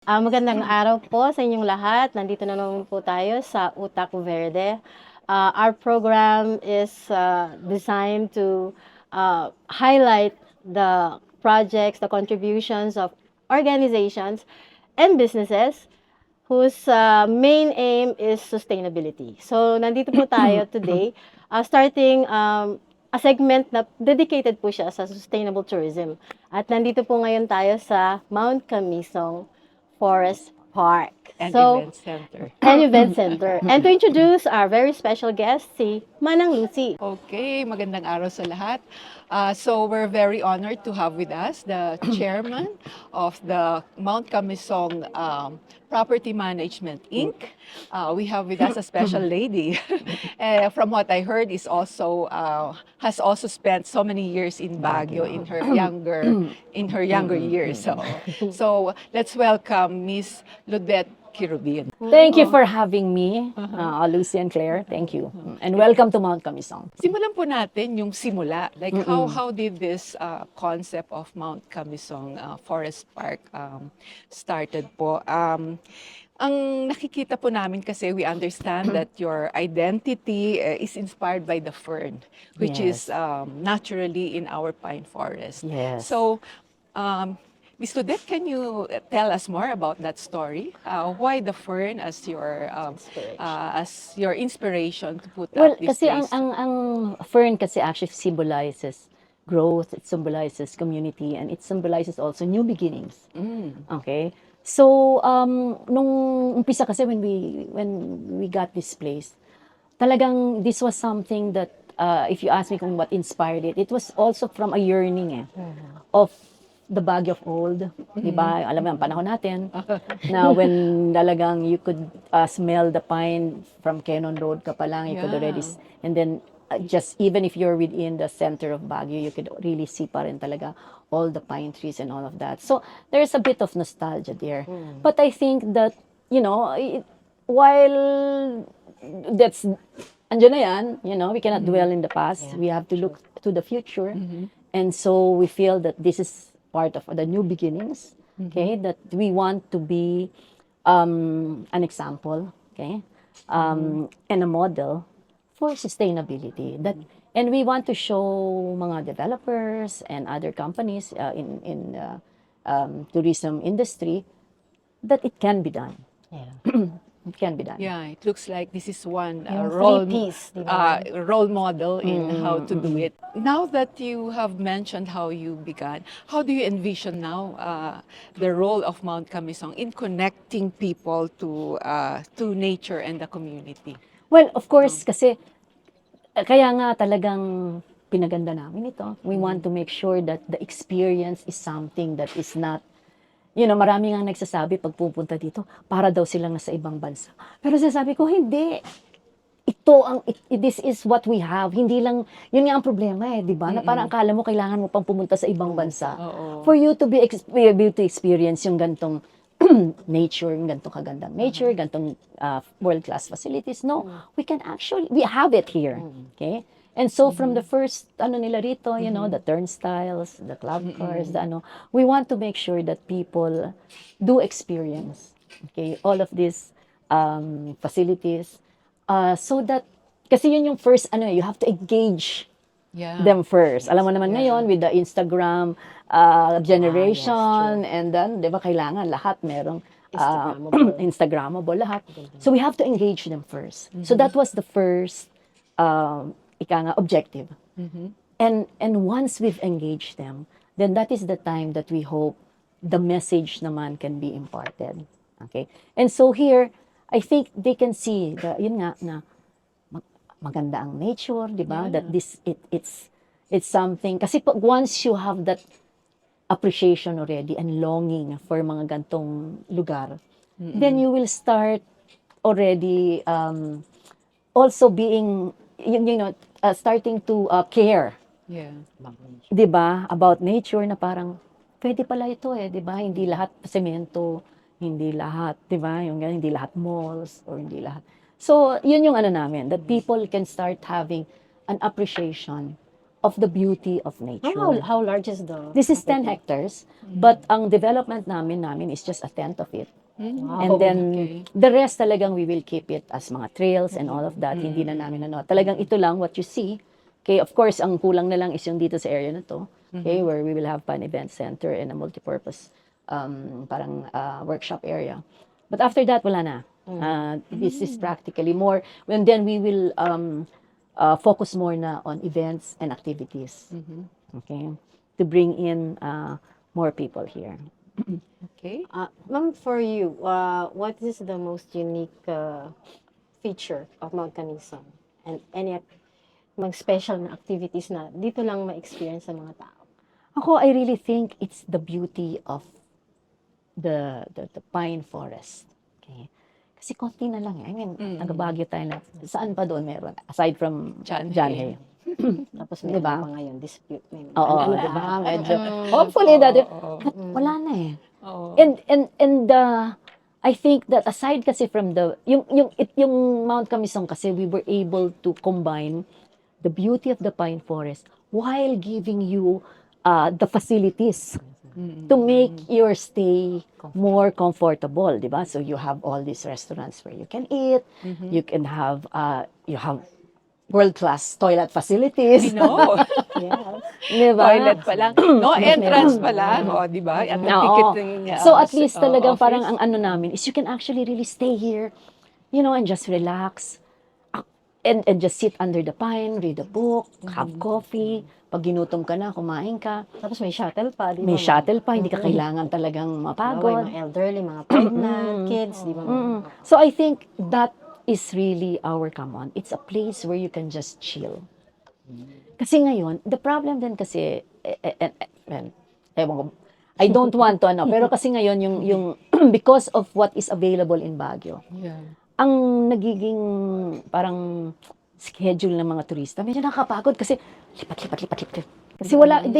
Magandang araw po sa inyong lahat. Nandito na naman po tayo sa Utak Verde. Our program is designed to highlight the projects, the contributions of organizations and businesses whose main aim is sustainability. So, nandito po tayo today, starting a segment na dedicated po siya sa sustainable tourism. At nandito po ngayon tayo sa Mount Camisong Forest Park. Event center. Event center. And to introduce our very special guest, si Manang Lucy. Okay, magandang araw sa lahat. So we're very honored to have with us the chairman of the Mount Camisong Property Management Inc. We have with us a special lady. From what I heard, is also has also spent so many years in Baguio in her younger years. So let's welcome Miss Ludette Querubin. Thank you for having me, Lucy and Claire. Thank you. And welcome to Mount Camisong. Simulan po natin yung simula. Like how did this concept of Mount Camisong Forest Park started po? Ang nakikita po namin kasi we understand that your identity is inspired by the fern, which is naturally in our pine forest. Yes. So, Ms. Ludette, can you tell us more about that story? Why the fern as your inspiration to put Well, up this kasi place? ang fern kasi actually symbolizes growth, it symbolizes community, and it symbolizes also new beginnings. Okay? So, nung umpisa kasi when we got this place, talagang this was something that, if you ask me kung what inspired it, it was also from a yearning of the Baguio of old, di ba? Alam mo, ang panahon natin, na when talagang you could smell the pine from Quezon Road ka pa lang, you could already, and then just even if you're within the center of Baguio, you could really see pa rin talaga all the pine trees and all of that. So, there's a bit of nostalgia there. But I think that, while that's, andyan na yan, we cannot dwell in the past. We have to look to the future. And so, we feel that this is part of the new beginnings, okay, that we want to be an example, okay, and a model for sustainability. And we want to show mga developers and other companies in tourism industry that it can be done. It can be done. Yeah, it looks like this is one Yung role three-piece, di ba? role model in how to do it. Now that you have mentioned how you began, how do you envision now the role of Mount Camisong in connecting people to nature and the community? Well, of course, kasi kaya nga talagang pinaganda namin ito. We want to make sure that the experience is something that is not, marami nga nagsasabi pag pupunta dito, para daw silang nasa ibang bansa. Pero sinasabi ko, hindi. This is what we have. Hindi lang, yun nga ang problema di ba? Na parang akala mo kailangan mo pang pumunta sa ibang bansa. For you to be able to experience yung gantong nature, yung gantong kagandang nature, gantong world-class facilities. No, we have it here. Okay? And so from the first nila rito, the turnstiles, the club cars, we want to make sure that people do experience, okay, all of these facilities, so that kasi yun yung first you have to engage them first. Alam mo naman ngayon with the Instagram generation, and then 'di ba kailangan lahat merong Instagrammable lahat. So we have to engage them first. So that was the first objective. And once we've engaged them, then that is the time that we hope the message naman can be imparted. Okay? And so here, I think they can see yun nga na maganda ang nature, di ba? That it's something kasi once you have that appreciation already and longing for mga gantong lugar, then you will start already also being starting to care. Di ba? About nature na parang pwede pala ito di ba? Hindi lahat semento, hindi lahat, di ba? Hindi lahat malls or hindi lahat. So, yun yung namin, that people can start having an appreciation of the beauty of How, nature. how large is the This is 10 property? hectares, but ang development namin is just a tenth of it. Mm. And then, Okay. the rest talagang we will keep it as mga trails and all of that. Hindi na namin Talagang ito lang what you see. Okay, of course, ang kulang na lang is yung dito sa area na to. Okay, where we will have an event center and a multipurpose parang workshop area. But after that, wala na. This is practically more, and then we will focus more na on events and activities. Okay, to bring in more people here. Okay. Ma'am, for you, what is the most unique feature of Mount Camisong? And any mga special na activities na dito lang ma-experience sa mga tao? Ako, I really think it's the beauty of the pine forest. Okay? Kasi konti na lang. I mean, taga Baguio tayo na. Saan pa doon meron? Aside from Janhay. Tapos may Diba? ano pa ngayon, dispute. May Oo, ano, diba? ano, Medyo, hopefully that, wala na eh. Oo. And I think that aside kasi from yung Mount Camisong kasi we were able to combine the beauty of the pine forest while giving you the facilities to make your stay more comfortable, di ba? So you have all these restaurants where you can eat, you can have you have world-class toilet facilities. No. yes. Di ba? Toilet pa lang. No, entrance pa lang. O, di ba? At the Oo. ticketing So at least talagang office. parang ang ano namin is you can actually really stay here, and just relax. And just sit under the pine, read a book, have coffee. Pag ginutom ka na, kumain ka. Tapos may shuttle pa, di ba? May shuttle pa, hindi ka kailangan talagang Bawal, mapagod. mga elderly, mga pregnant, kids, di ba? So I think that is really our come on. It's a place where you can just chill. Kasi ngayon, the problem din kasi, ewan ko, I don't want to pero kasi ngayon yung because of what is available in Baguio, Yeah. ang nagiging parang schedule ng mga turista, medyo nakakapagod kasi lipat. Kasi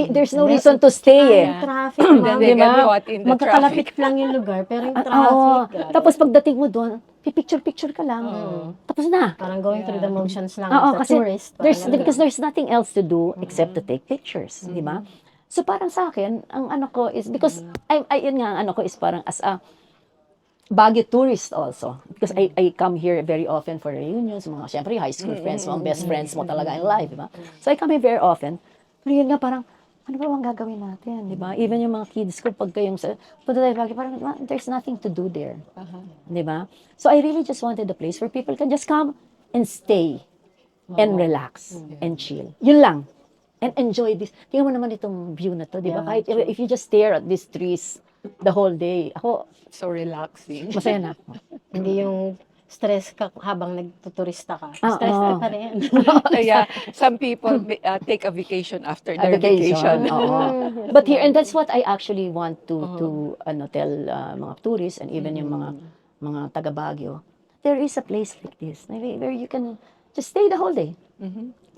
there's no reason to stay eh. Yung traffic, Then ma'am. they Di get ba? caught in the Magkakalapit traffic. lang yung lugar, pero yung Oo. traffic. Tapos pagdating mo doon, picture ka lang. Tapos na. Parang going through the motions lang Oo, as a kasi tourist. Parang ganun. because there's nothing else to do except to take pictures, di ba? So parang sa akin, ang ano ko is, because, yun nga, ang ano ko is parang as a Baguio tourist also. Because I come here very often for reunions, mga syempre high school friends mo, best friends mo talaga in life, di ba? So I come here very often. Pero yun nga parang, ano ba ang gagawin natin, di ba? Even yung mga kids ko, pag kayong punta tayo Baguio, parang there's nothing to do there. Di ba? So I really just wanted a place where people can just come and stay and relax and chill. Yun lang. And enjoy this. Tingnan mo naman itong view na to, di ba? Yeah, Kahit if you just stare at these trees the whole day, ako, So relaxing. masaya na ako. Hindi yung stress ka habang nagtuturista ka. Stress ka pa rin. Kaya some people take a vacation after A their vacation. oo. But here, and that's what I actually want to tell mga tourists and even yung mga taga Baguio. There is a place like this where you can just stay the whole day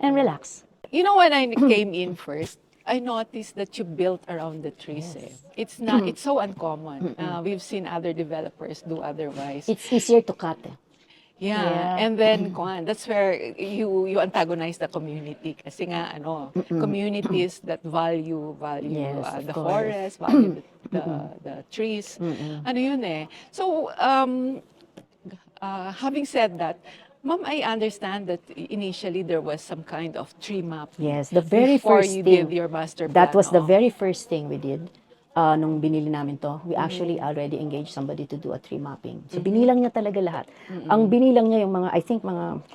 and relax. You know, when I came in first, I noticed that you built around the trees. Eh. It's not. It's so uncommon. We've seen other developers do otherwise. It's easier to cut. Yeah. And then that's where you antagonize the community kasi nga communities that value Yes, of the course. forest, value the trees. Ano yun eh. So having said that, Ma'am, I understand that initially there was some kind of tree map. Yes, the very before first you thing. did your master plan. That was the oh. very first thing we did. Nung binili namin to, we actually already engaged somebody to do a tree mapping. So, binilang niya talaga lahat. Ang binilang niya yung mga, I think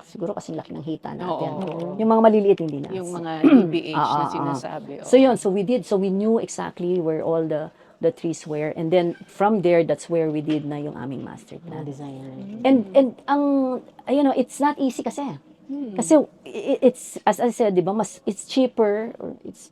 siguro kasing laki ng hita natin. Oo. Yung mga maliliit, hindi na. Yung mga DBH na Oo. sinasabi. So, yun. So, we did. So, we knew exactly where all the trees were. And then, from there, that's where we did na yung aming master plan. Design. And ang, it's not easy kasi. Kasi, it's, as I said, di ba, it's cheaper, or it's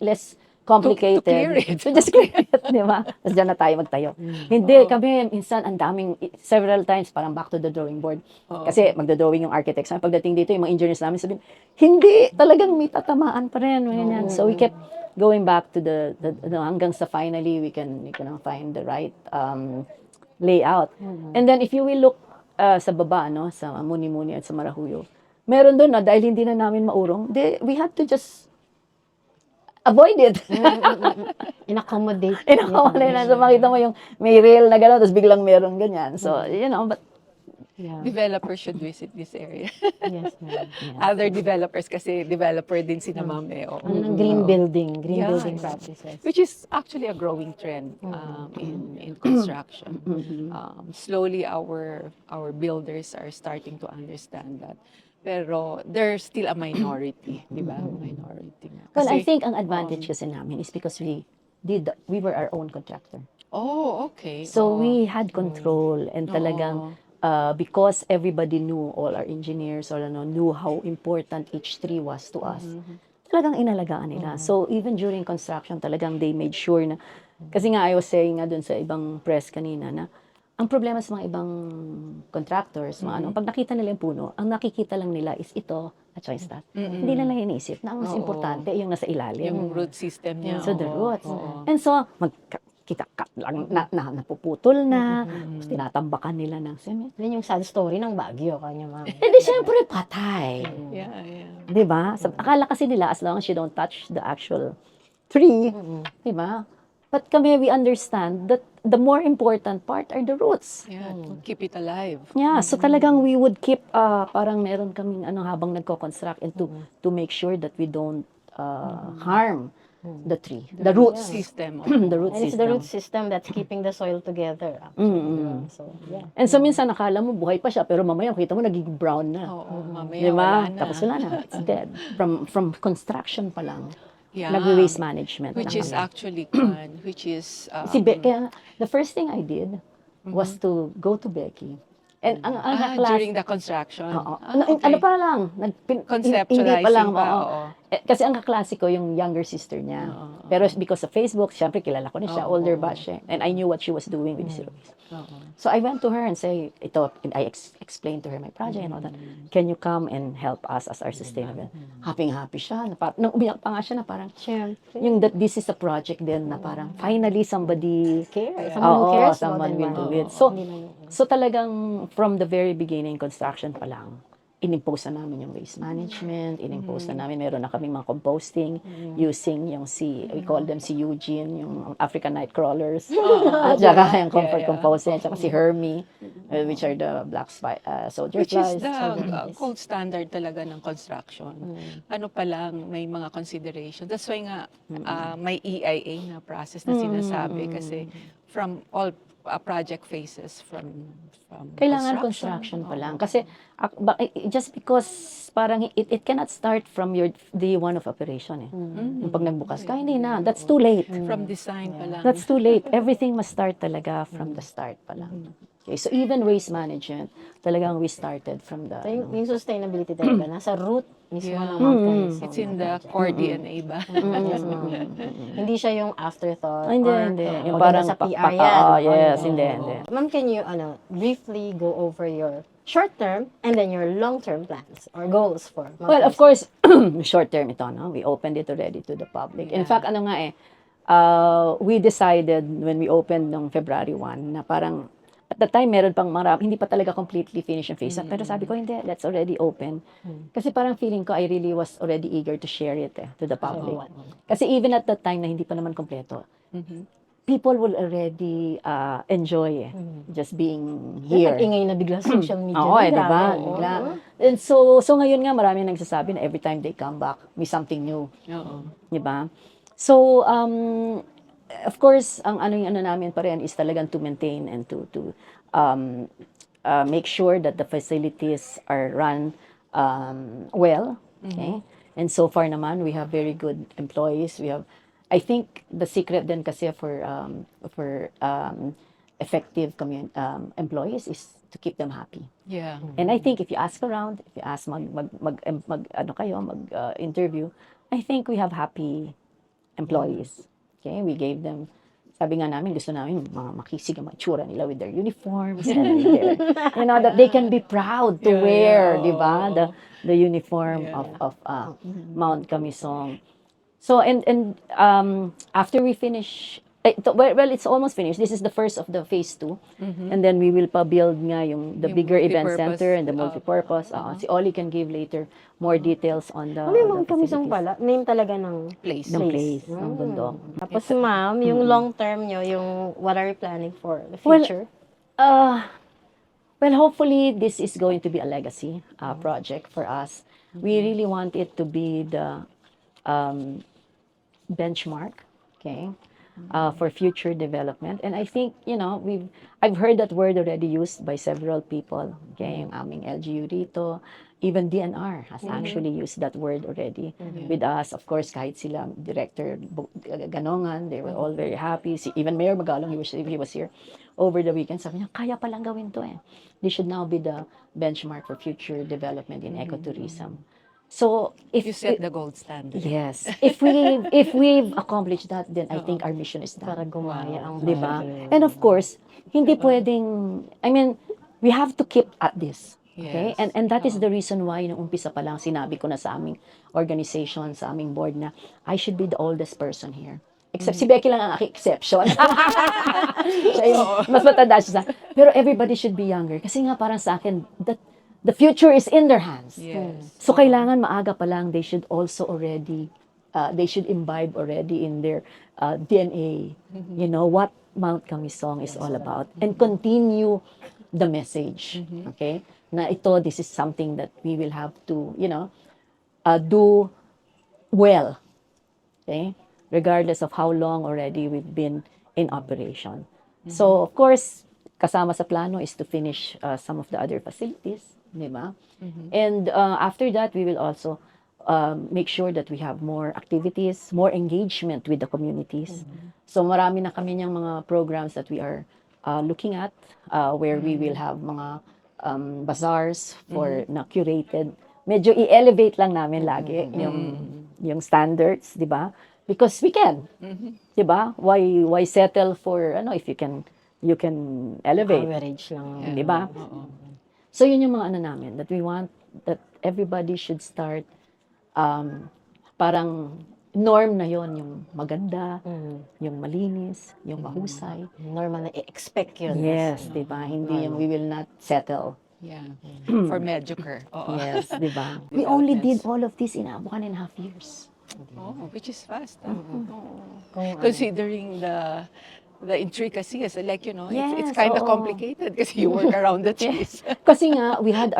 less complicated. To clear it. To just clear it, di ba? Tapos dyan na tayo magtayo. Hindi, kami, minsan, ang daming, several times, parang back to the drawing board. Kasi magdodrawing yung architects. Pagdating dito, yung mga engineers namin sabihin, hindi, talagang may tatamaan pa rin. Ganyan. So, we kept going back to the hanggang sa finally, we can find the right layout. And then, if you will look sa baba, sa Muni-Muni at sa Marahuyo, meron doon na, dahil hindi na namin maurong, we had to just avoid it. In-accommodate Inakaw nila. So, nila. makita mo yung may rail na gano'n, tapos biglang meron ganyan. So, but, Yeah. Developers should visit this area. Yes, ma'am. yeah. Other developers kasi developer din si Ma'am oo. Ano ng green building, green Yeah, building yeah. practices. Which is actually a growing trend in construction. Slowly our builders are starting to understand that. Pero there's still a minority, di ba? Minority nga. Well, I Kasi, think ang advantage kasi namin is because we were our own contractor. oh, okay. So oo. we had control and talagang Oo. because everybody knew, all our engineers or knew how important each tree was to us. Talagang inalagaan nila. So even during construction, talagang they made sure na, kasi nga I was saying nga dun sa ibang press kanina na, ang problema sa mga ibang contractors, mga ano, pag nakita nila yung puno, ang nakikita lang nila is ito at saka yung stat. Hindi nila iniisip na ang mas Oo. importante yung nasa ilalim. Yung root system niya. So the oo, roots. oo. And so, kita-cut lang, napuputol na, tapos tinatambakan nila ng cement. Yan yung sad story ng Baguio, kanya ma'am. Hindi, syempre, patay. Yeah, yeah. Di ba? Akala kasi nila, as long as you don't touch the actual tree, di ba? But kami, we understand that the more important part are the roots. Yeah, to keep it alive. Yeah, so talagang we would keep, parang meron kaming habang nagko-construct and to make sure that we don't harm the tree, the roots. System. The root And it's the system. root system that's keeping the soil together. Actually. So, yeah. And so minsan nakala mo buhay pa siya pero mamaya kita mo nagiging brown na. Oo, mamaya Di ba? wala na. Tapos wala na. It's dead. From construction pa lang. Yeah. Nag-waste management. Which na is kami. actually which is Kaya, the first thing I did was to go to Becky. And ang during the construction. Oo. Okay. Ano pa lang, hindi pa Conceptualizing lang, pa, oo. oo. Kasi ang kaklase ko, yung younger sister niya. Pero because of Facebook, siyempre kilala ko na siya, older batch siya. And I knew what she was doing with si Luis. So I went to her and say, and I explained to her my project and all that. Can you come and help us as our sustainable? Happy siya. Nang umiyak pa nga siya na parang, Siyempre. yung that this is a project din na parang, finally somebody Care. Someone who Oo, cares someone about the will do it. environment. So talagang from the very beginning, construction pa lang, inimpose na namin yung waste management, inimpose na namin, meron na kaming mga composting, using yung we call them si Eugene, yung African night crawlers, at saka yung comfort composting, at saka si Hermie, which are the black soldier Which is flies. the gold standard talaga ng construction. Ano pa lang, may mga consideration. That's why nga may EIA na process na sinasabi kasi from all project phases from Kailangan construction pa lang. Kasi just because parang it cannot start from your day one of operation eh. Yung pag nagbukas ka, hindi na. That's too late. From design pa lang. That's too late. Everything must start talaga from the start pa lang. Okay, so even waste management, talagang we started from the... So, yung sustainability talaga, nasa root mismo Yeah. ng Mount Camisong. It's in the core DNA ba? Yes, ma'am. Hindi siya yung afterthought. Hindi, or, hindi. Yung parang sa PR yan. yes, Or, hindi. Ma'am, can you briefly go over your short-term and then your long-term plans or goals for Mount Well, of Camisong? course, short term ito, no? We opened it already to the public. In fact, ano nga we decided when we opened noong February 1 na parang at the time meron pang hindi pa talaga completely finished yung phase. Pero sabi ko, hindi, let's already open. Kasi parang feeling ko, I really was already eager to share it to the public. Kasi even at that time na hindi pa naman kompleto, people will already enjoy just being here. Ingay na bigla social media. Oo, Grabe. diba? Oo. Bigla. And so ngayon nga marami nagsasabi na every time they come back, may something new. Oo. Diba? So, of course, ang yung namin pa rin is talagang to maintain and to make sure that the facilities are run well. Okay? And so far naman, we have very good employees. We have, I think, the secret din kasi for effective employees is to keep them happy. Yeah. And I think if you ask around, if you ask interview, I think we have happy employees. Okay, we gave them, sabi nga namin, gusto namin makisig ang matsura nila with their uniforms and that they can be proud to wear, di ba? The uniform of Mount Camisong. So and after we finish Well, it's almost finished. This is the first of the phase 2. And then we will pa-build nga the Yung bigger event multipurpose, center and the multipurpose. Si Ollie can give later more details on the, Ano yung the Mount Camisong facilities. pala? Name talaga ng place. Ng place, ng Mm. bundok. Tapos ma'am, yung long term nyo, yung what are you planning for the Well, future? Well, hopefully this is going to be a legacy project for us. We really want it to be the um, benchmark, okay, for future development. And I think, I've heard that word already used by several people, okay, yung aming LGU dito. Even DNR has actually used that word already with us. Of course, kahit sila, Director Ganongan, they were all very happy. Even Mayor Magalong, he was here over the weekend. Sabi niya, kaya palang gawin to eh. This should now be the benchmark for future development in ecotourism. So if You set the gold standard. yes, if we've accomplished that, then I think our mission is Para done. gumaya ang Di ba? And of course, hindi pwedeng, I mean, we have to keep at this. Okay? Yes. And that is the reason why nung umpisa pa lang sinabi ko na sa aming organization, sa aming board na I should be the oldest person here. Except si Becky lang ang aking exception. Siya yung mas matanda siya. Pero everybody should be younger. Kasi nga parang sa akin, that the future is in their hands. Yes. So kailangan maaga pa lang, they should also already, they should imbibe already in their DNA, what Mount Camisong is all about. And continue the message. Okay? Na this is something that we will have to, do well. Okay? Regardless of how long already we've been in operation. So, of course, kasama sa plano is to finish some of the other facilities, di ba? And after that, we will also make sure that we have more activities, more engagement with the communities. So, marami na kami niyang mga programs that we are looking at where we will have mga bazaars for na curated. Medyo i-elevate lang namin lagi yung standards, di ba? Because we can. 'Di ba? Why settle for if you can elevate, Average lang. 'di ba? So yun yung mga namin that we want that everybody should start parang norm na yon yung maganda, yung malinis, yung mahusay. Normal na i-expect yun. Yes, 'di ba? Hindi yung we will not settle. Yeah. For mediocre. Oo. Yes, 'di ba? We only did all of this in 1.5 years. Oh, which is fast. Considering the intricacies, like it's Yes, kind of oo. complicated kasi you work around the trees. Kasi nga, we had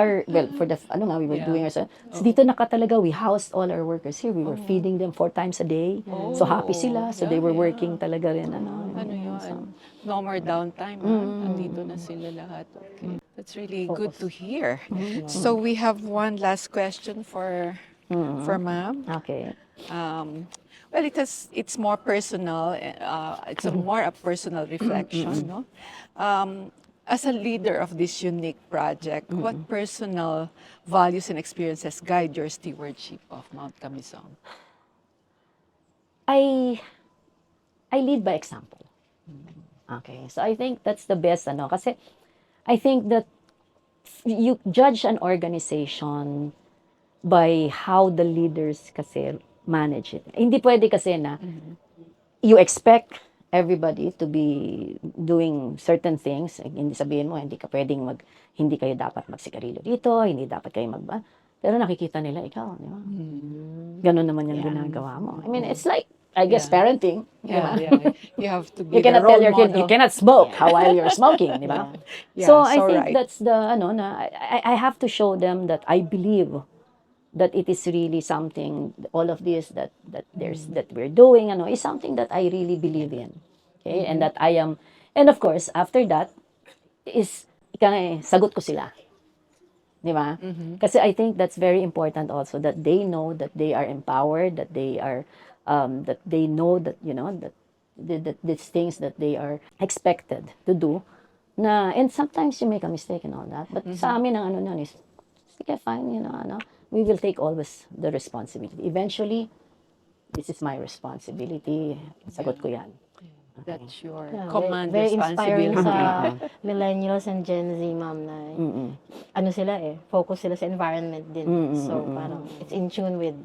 for the, we were doing our, so dito nakatalaga, we housed all our workers here. We were feeding them 4 times a day. So happy sila. So they were working talaga rin, Ano yun? No more downtime. Andito na sila lahat. Okay. That's really good to hear. So we have one last question for ma'am. Okay. Well, it's more personal. It's more a personal reflection, no? As a leader of this unique project, what personal values and experiences guide your stewardship of Mount Camisong? I lead by example. Okay. So I think that's the best, kasi I think that you judge an organization by how the leaders kasi manage it. Hindi pwede kasi na you expect everybody to be doing certain things. Hindi sabihin mo, hindi kayo dapat magsigarilyo dito, hindi dapat kayo pero nakikita nila ikaw, di ba? Ganun naman yung ginagawa mo. I mean, it's like, I guess, parenting. Di ba? You have to be You cannot the tell role your kid, model. you cannot smoke while you're smoking, di ba? Yeah, So I so think right. that's the, I have to show them that I believe that it is really something, all of this that we're doing, is something that I really believe in. Okay? And that I am, and of course, after that, is, sagot ko sila. Di ba? Kasi I think that's very important also, that they know that they are empowered, that they are, that they know that, that these things that they are expected to do, and sometimes you make a mistake and all that, but sa amin ang nun is, sige, fine, we will take always the responsibility. Eventually, this is my responsibility. Sagot ko yan. That's your Yeah, command very inspiring responsibility. sa millennials and Gen Z, ma'am, na focus sila sa environment din. So, parang, it's in tune with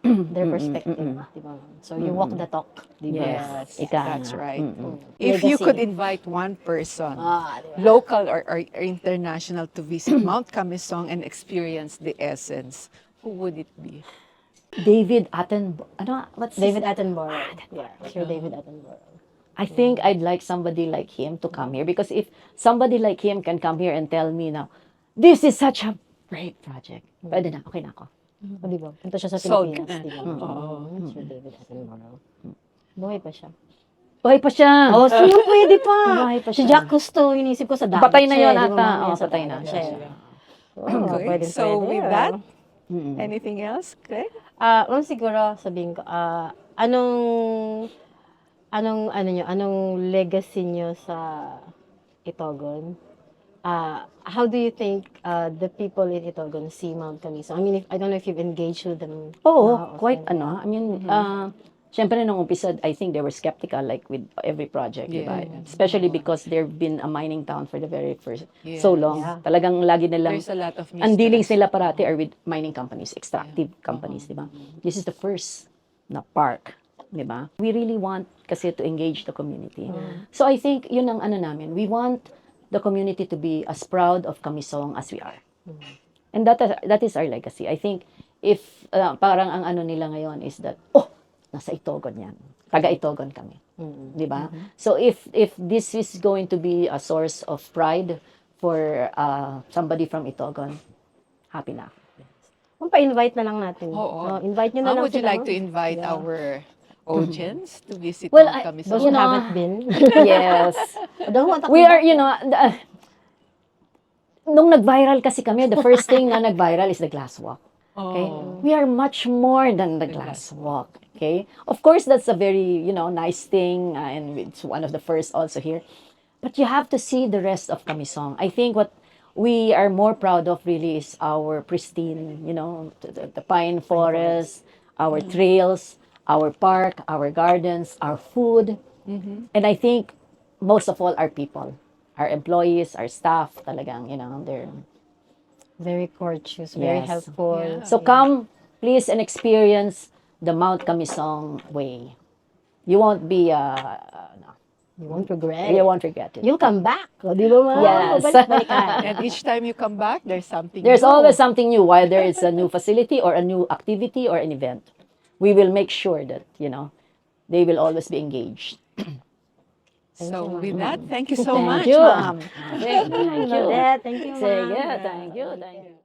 their perspective, di ba? So you walk the talk, di ba? Yes. Yes, Ika that's nga. right. Mm-mm. If you Legacy. could invite one person, Di ba? local or international, to visit Mount Camisong and experience the essence, who would it be? David Attenborough. Ano? What's his- David Attenborough. Yeah, Sir David Attenborough. I think I'd like somebody like him to come here because if somebody like him can come here and tell me now, this is such a great project. Pwede na, okay na ako. O, di ba? Punta siya sa Sold Pilipinas, ka na. di ba? Oo. Sir David Attenborough. Buhay pa siya. Buhay pa siya. Oh, sino pwede pa? Buhay pa Si siya. Jack Cousteau, inisip ko sa dagat Patay na siya, yun di ba, ata. mamaya Oo, sa patay dagat na. siya. Siya. Oh, Okay, pwede, so pwede. with that, Mm-mm. anything else, Craig? Siguro sabihin ko, anong legacy nyo sa Itogon? How do you think the people in Itogon see Mount Camisong? I mean, I don't know if you've engaged with them. Oo, now, quite often. I mean, syempre nung umpisa, I think they were skeptical like with every project, di ba? Yes. Especially because they've been a mining town for the very first Yes. so long. Yeah. Talagang lagi nilang There's a lot of ang dealings mistrust. nila parati are with mining companies, extractive companies, di ba? This is the first na park, di ba? We really want kasi to engage the community. So I think yun ang ano namin. We want the community to be as proud of Camisong as we are. And that is our legacy. I think if parang ang ano nila ngayon is that nasa Itogon yan. Taga Itogon kami. 'Di ba? So if this is going to be a source of pride for somebody from Itogon, happy na ako. Kung pa-invite na lang natin. Oo. Invite nyo na Ma'am, lang would you sila. like to invite our audience to visit Well, Mount Those Camisong? who You know, haven't been. Yes. Don't want to We come are, back. you know, nung nag-viral kasi kami, the first thing na nag-viral is the glass walk. Okay? Oh. We are much more than the glass walk. Okay? Of course, that's a very, nice thing, and it's one of the first also here. But you have to see the rest of Camisong. I think what we are more proud of really is our pristine, the pine forest, our trails, our park, our gardens, our food. And I think most of all, our people, our employees, our staff, talagang, they're Very courteous, very Yes. helpful. Yeah. So come, please, and experience the Mount Camisong way. You won't be, You won't regret. you won't regret it. You'll come back. O, di ba, ma? Yes. Balik-balikan. And each time you come back, there's something There's new. always something new, whether it's a new facility or a new activity or an event. We will make sure that, they will always be engaged. So with that, thank you so Thank much, you. ma'am. Thank you. Ludette, thank you, Sige, ma'am. thank you. Thank you.